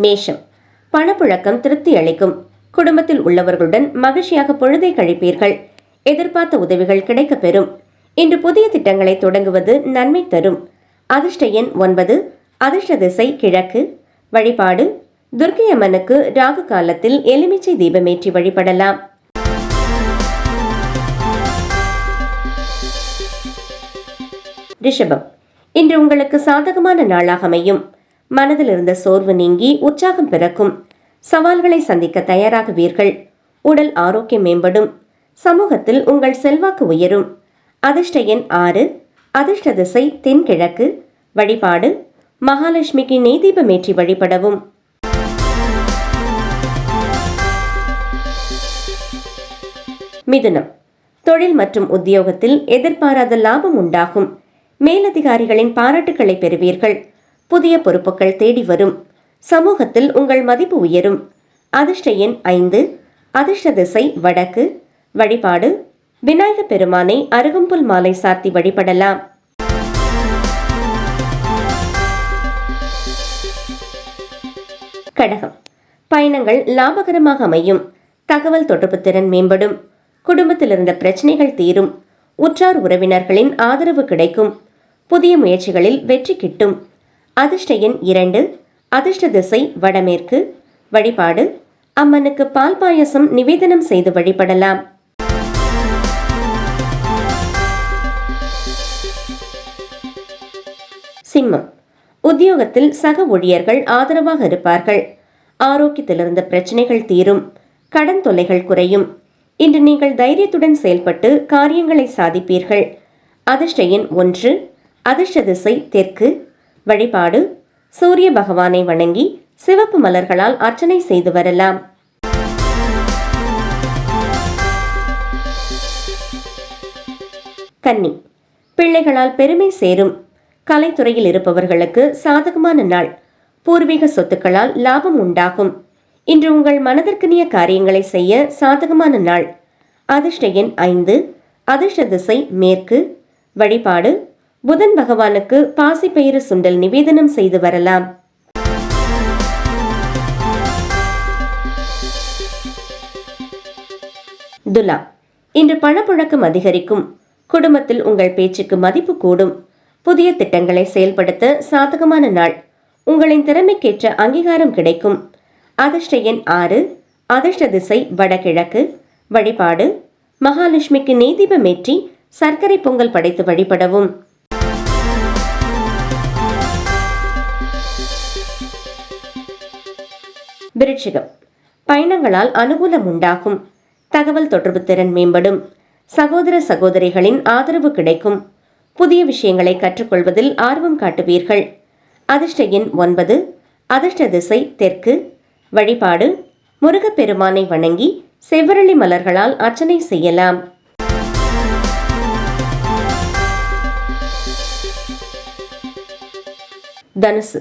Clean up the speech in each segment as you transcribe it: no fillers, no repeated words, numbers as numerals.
மேஷம், பணப்புழக்கம் திருப்தி அளிக்கும். குடும்பத்தில் உள்ளவர்களுடன் மகிழ்ச்சியாக பொழுதை கழிப்பீர்கள். எதிர்பார்த்த உதவிகள் கிடைக்கப் பெறும். இன்று புதிய திட்டங்களை தொடங்குவது நன்மை தரும். அதிர்ஷ்ட எண் 9. அதிர்ஷ்ட திசை கிழக்கு. வழிபாடு துர்க்கை அம்மனுக்கு ராகு காலத்தில் எலுமிச்சை தீபமேற்றி வழிபடலாம். ரிஷபம், இன்று உங்களுக்கு சாதகமான நாளாக அமையும். மனதில் இருந்த சோர்வு நீங்கி உற்சாகம் பிறக்கும். சவால்களை சந்திக்க தயாராகுவீர்கள். உடல் ஆரோக்கியம் மேம்படும். சமூகத்தில் உங்கள் செல்வாக்கு உயரும். அதிர்ஷ்ட எண் 6. அதிர்ஷ்ட திசை தென்கிழக்கு. வழிபாடு மகாலட்சுமிக்கு நெய் தீபமேற்றி வழிபடவும். மிதுனம், தொழில் மற்றும் உத்தியோகத்தில் எதிர்பாராத லாபம் உண்டாகும். மேலதிகாரிகளின் பாராட்டுக்களை பெறுவீர்கள். புதிய பொறுப்புகள் தேடி வரும். சமூகத்தில் உங்கள் மதிப்பு உயரும். அதிர்ஷ்ட எண் 5. அதிர்ஷ்ட திசை வடக்கு. வழிபாடு விநாயக பெருமானை அருகம்புல் மாலை சார்த்தி வழிபடலாம். கடகம், பயணங்கள் லாபகரமாக அமையும். தகவல் தொடர்பு திறன் மேம்படும். குடும்பத்தில் இருந்த பிரச்சனைகள் தீரும். உற்றார் உறவினர்களின் ஆதரவு கிடைக்கும். புதிய முயற்சிகளில் வெற்றி கிட்டும். அதிர்ஷ்ட எண் 2. அதிர்ஷ்ட திசை வடமேற்கு. வழிபாடு அம்மனுக்கு பால் பாயசம் நிவேதனம் செய்து வழிபடலாம். சிம்மம், உத்தியோகத்தில் சக ஊழியர்கள் ஆதரவாக இருப்பார்கள். ஆரோக்கியத்திலிருந்த பிரச்சனைகள் தீரும். கடன் தொல்லைகள் குறையும். இன்று நீங்கள் தைரியத்துடன் செயல்பட்டு காரியங்களை சாதிப்பீர்கள். அதிர்ஷ்ட எண் 1. அதிர்ஷ்ட திசை தெற்கு. வழிபாடு சூரிய பகவானை வணங்கி சிவப்பு மலர்களால் அர்ச்சனை செய்து வரலாம். கன்னி, பிள்ளைகளால் பெருமை சேரும். கலைத்துறையில் இருப்பவர்களுக்கு சாதகமான நாள். பூர்வீக சொத்துக்களால் லாபம் உண்டாகும். இன்று உங்கள் மனதிற்கினிய காரியங்களை செய்ய சாதகமான நாள். அதிர்ஷ்ட எண் 5. அதிர்ஷ்ட திசை மேற்கு. வழிபாடு புதன் பகவானுக்கு பாசிப்பயிறு சுண்டல் நிவேதனம் செய்து வரலாம். துலா, இன்று பணப்புழக்கம் அதிகரிக்கும். குடும்பத்தில் உங்கள் பேச்சுக்கு மதிப்பு கூடும். புதிய திட்டங்களை செயல்படுத்த சாதகமான நாள். உங்களின் திறமைக்கேற்ற அங்கீகாரம் கிடைக்கும். அதிர்ஷ்ட எண் 6. அதிர்ஷ்ட திசை வடகிழக்கு. வழிபாடு மகாலட்சுமிக்கு நெய் தீபமேற்றி சர்க்கரை பொங்கல் படைத்து வழிபடவும். விருச்சிகம், பயணங்களால் அனுகூலம் உண்டாகும். தகவல் தொடர்பு திறன் மேம்படும். சகோதர சகோதரிகளின் ஆதரவு கிடைக்கும். புதிய விஷயங்களை கற்றுக்கொள்வதில் ஆர்வம் காட்டுவீர்கள். அதிர்ஷ்ட எண் 9. அதிர்ஷ்ட திசை தெற்கு. வழிபாடு முருகப்பெருமானை வணங்கி செவ்வரளி மலர்களால் அர்ச்சனை செய்யலாம். தனுசு,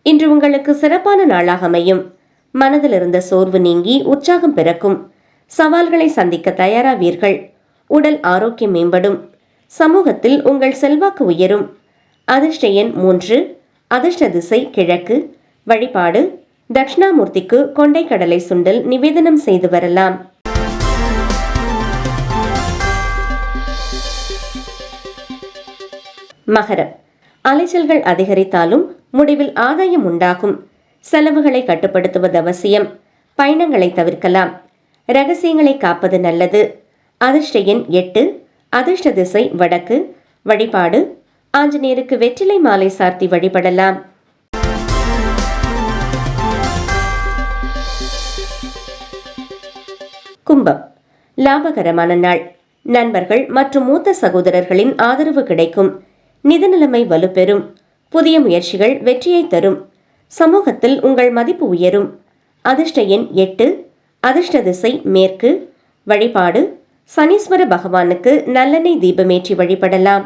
இன்று உங்களுக்கு சிறப்பான நாளாக அமையும். மனதில் இருந்த சோர்வு நீங்கி உற்சாகம் பிறக்கும். சவால்களை சந்திக்க தயாராவீர்கள். உடல் ஆரோக்கியம் மேம்படும். சமூகத்தில் உங்கள் செல்வாக்கு உயரும். அதிர்ஷ்ட எண் 3. அதிர்ஷ்ட திசை கிழக்கு. வழிபாடு தட்சிணாமூர்த்திக்கு கொண்டை கடலை சுண்டல் நிவேதனம் செய்து வரலாம். மகரம், அலைச்சல்கள் அதிகரித்தாலும் முடிவில் ஆதாயம் உண்டாகும். செலவுகளை கட்டுப்படுத்துவது அவசியம். பயணங்களை தவிர்க்கலாம். ரகசியங்களை காப்பது நல்லது. அதிர்ஷ்ட எண் 8. அதிர்ஷ்ட திசை வடக்கு. வழிபாடு ஆஞ்சநேயருக்கு வெற்றிலை மாலை சார்த்தி வழிபடலாம். கும்பம், லாபகரமான நாள். நண்பர்கள் மற்றும் மூத்த சகோதரர்களின் ஆதரவு கிடைக்கும். நிதி நிலைமை வலுப்பெறும். புதிய முயற்சிகள் வெற்றியை தரும். சமூகத்தில் உங்கள் மதிப்பு உயரும். அதிர்ஷ்ட எண் 8. அதிர்ஷ்ட திசை மேற்கு. வழிபாடு சனீஸ்வர பகவானுக்கு நல்லெண்ணெய் தீபமேற்றி வழிபடலாம்.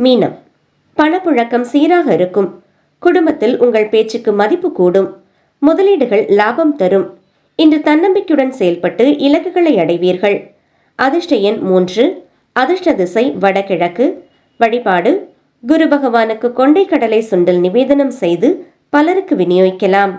மீனம், பணப்புழக்கம் சீராக இருக்கும். குடும்பத்தில் உங்கள் பேச்சுக்கு மதிப்பு கூடும். முதலீடுகள் லாபம் தரும். இன்று தன்னம்பிக்கையுடன் செயல்பட்டு இலக்குகளை அடைவீர்கள். அதிர்ஷ்ட எண் 3. அதிர்ஷ்ட திசை வடகிழக்கு. வழிபாடு குரு பகவானுக்கு கொண்டை கடலை சுண்டல் நிவேதனம் செய்து பலருக்கு விநியோகிக்கலாம்.